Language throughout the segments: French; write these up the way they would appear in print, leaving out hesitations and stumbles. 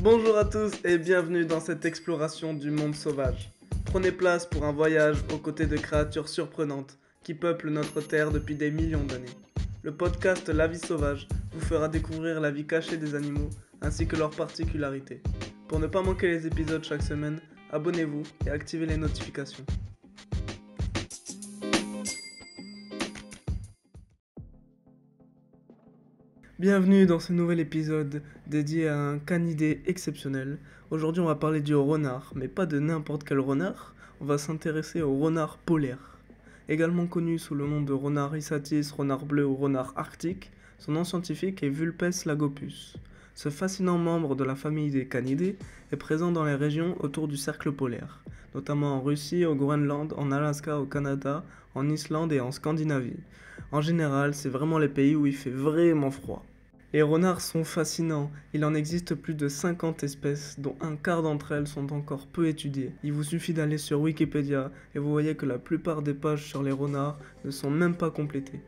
Bonjour à tous et bienvenue dans cette exploration du monde sauvage. Prenez place pour un voyage aux côtés de créatures surprenantes qui peuplent notre terre depuis des millions d'années. Le podcast La vie sauvage vous fera découvrir la vie cachée des animaux ainsi que leurs particularités. Pour ne pas manquer les épisodes chaque semaine, abonnez-vous et activez les notifications. Bienvenue dans ce nouvel épisode dédié à un canidé exceptionnel. Aujourd'hui on va parler du renard, mais pas de n'importe quel renard, on va s'intéresser au renard polaire. Également connu sous le nom de renard issatis, renard bleu ou renard arctique, son nom scientifique est Vulpes lagopus. Ce fascinant membre de la famille des canidés est présent dans les régions autour du cercle polaire, notamment en Russie, au Groenland, en Alaska, au Canada, en Islande et en Scandinavie. En général, c'est vraiment les pays où il fait vraiment froid. Les renards sont fascinants, il en existe plus de 50 espèces, dont un quart d'entre elles sont encore peu étudiées. Il vous suffit d'aller sur Wikipédia et vous voyez que la plupart des pages sur les renards ne sont même pas complétées.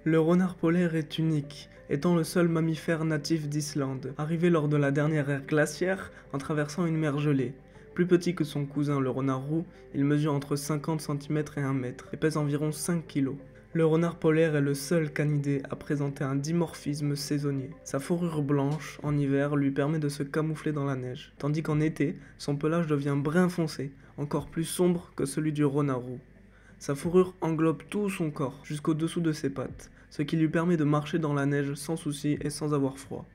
Le renard polaire est unique, étant le seul mammifère natif d'Islande, arrivé lors de la dernière ère glaciaire en traversant une mer gelée. Plus petit que son cousin le renard roux, il mesure entre 50 cm et 1 mètre et pèse environ 5 kg. Le renard polaire est le seul canidé à présenter un dimorphisme saisonnier. Sa fourrure blanche, en hiver, lui permet de se camoufler dans la neige, tandis qu'en été, son pelage devient brun foncé, encore plus sombre que celui du renard roux. Sa fourrure englobe tout son corps, jusqu'au dessous de ses pattes, ce qui lui permet de marcher dans la neige sans souci et sans avoir froid.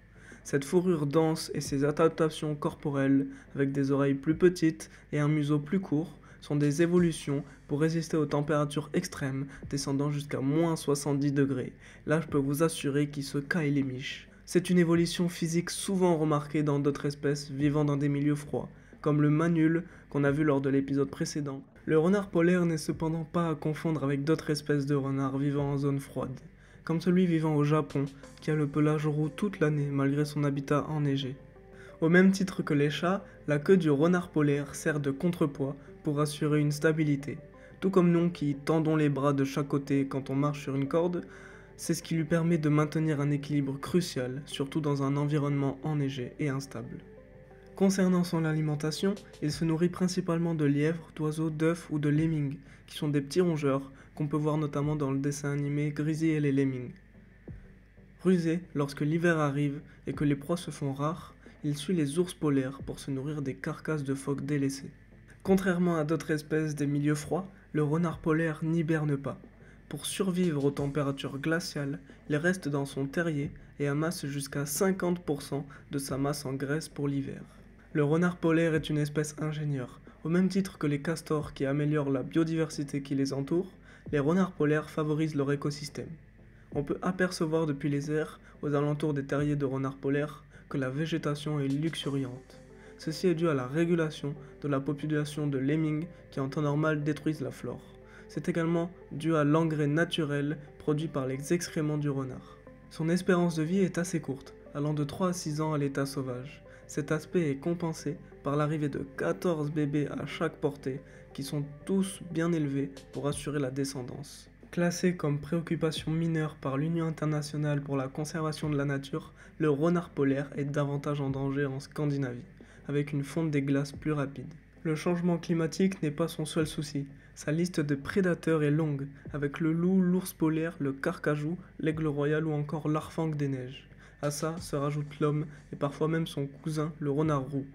Cette fourrure dense et ses adaptations corporelles, avec des oreilles plus petites et un museau plus court, sont des évolutions pour résister aux températures extrêmes, descendant jusqu'à moins 70 degrés. Là, je peux vous assurer qu'il se caille les miches. C'est une évolution physique souvent remarquée dans d'autres espèces vivant dans des milieux froids, comme le manule qu'on a vu lors de l'épisode précédent. Le renard polaire n'est cependant pas à confondre avec d'autres espèces de renards vivant en zone froide, comme celui vivant au Japon, qui a le pelage roux toute l'année malgré son habitat enneigé. Au même titre que les chats, la queue du renard polaire sert de contrepoids pour assurer une stabilité. Tout comme nous qui tendons les bras de chaque côté quand on marche sur une corde, c'est ce qui lui permet de maintenir un équilibre crucial, surtout dans un environnement enneigé et instable. Concernant son alimentation, il se nourrit principalement de lièvres, d'oiseaux, d'œufs ou de lemmings, qui sont des petits rongeurs qu'on peut voir notamment dans le dessin animé Grisi et les Lemmings. Rusé, lorsque l'hiver arrive et que les proies se font rares, il suit les ours polaires pour se nourrir des carcasses de phoques délaissées. Contrairement à d'autres espèces des milieux froids, le renard polaire n'hiberne pas. Pour survivre aux températures glaciales, il reste dans son terrier et amasse jusqu'à 50% de sa masse en graisse pour l'hiver. Le renard polaire est une espèce ingénieure. Au même titre que les castors qui améliorent la biodiversité qui les entoure, les renards polaires favorisent leur écosystème. On peut apercevoir depuis les airs, aux alentours des terriers de renards polaires, que la végétation est luxuriante. Ceci est dû à la régulation de la population de lemmings qui en temps normal détruisent la flore. C'est également dû à l'engrais naturel produit par les excréments du renard. Son espérance de vie est assez courte, allant de 3 à 6 ans à l'état sauvage. Cet aspect est compensé par l'arrivée de 14 bébés à chaque portée, qui sont tous bien élevés pour assurer la descendance. Classé comme préoccupation mineure par l'Union internationale pour la conservation de la nature, le renard polaire est davantage en danger en Scandinavie, avec une fonte des glaces plus rapide. Le changement climatique n'est pas son seul souci. Sa liste de prédateurs est longue, avec le loup, l'ours polaire, le carcajou, l'aigle royal ou encore l'arfang des neiges. À ça se rajoute l'homme et parfois même son cousin, le renard roux.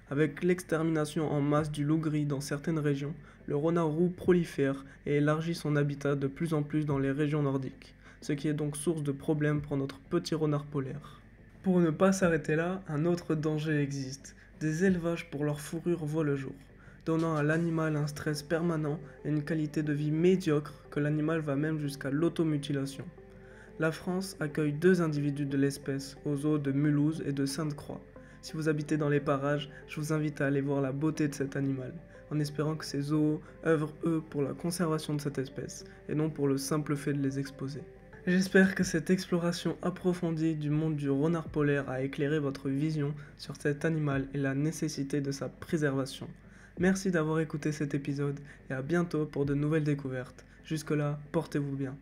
Avec l'extermination en masse du loup gris dans certaines régions, le renard roux prolifère et élargit son habitat de plus en plus dans les régions nordiques, ce qui est donc source de problèmes pour notre petit renard polaire. Pour ne pas s'arrêter là, un autre danger existe. Des élevages pour leur fourrure voient le jour, donnant à l'animal un stress permanent et une qualité de vie médiocre que l'animal va même jusqu'à l'automutilation. La France accueille 2 individus de l'espèce aux zoos de Mulhouse et de Sainte-Croix. Si vous habitez dans les parages, je vous invite à aller voir la beauté de cet animal, en espérant que ces zoos œuvrent eux pour la conservation de cette espèce, et non pour le simple fait de les exposer. J'espère que cette exploration approfondie du monde du renard polaire a éclairé votre vision sur cet animal et la nécessité de sa préservation. Merci d'avoir écouté cet épisode et à bientôt pour de nouvelles découvertes. Jusque-là, portez-vous bien.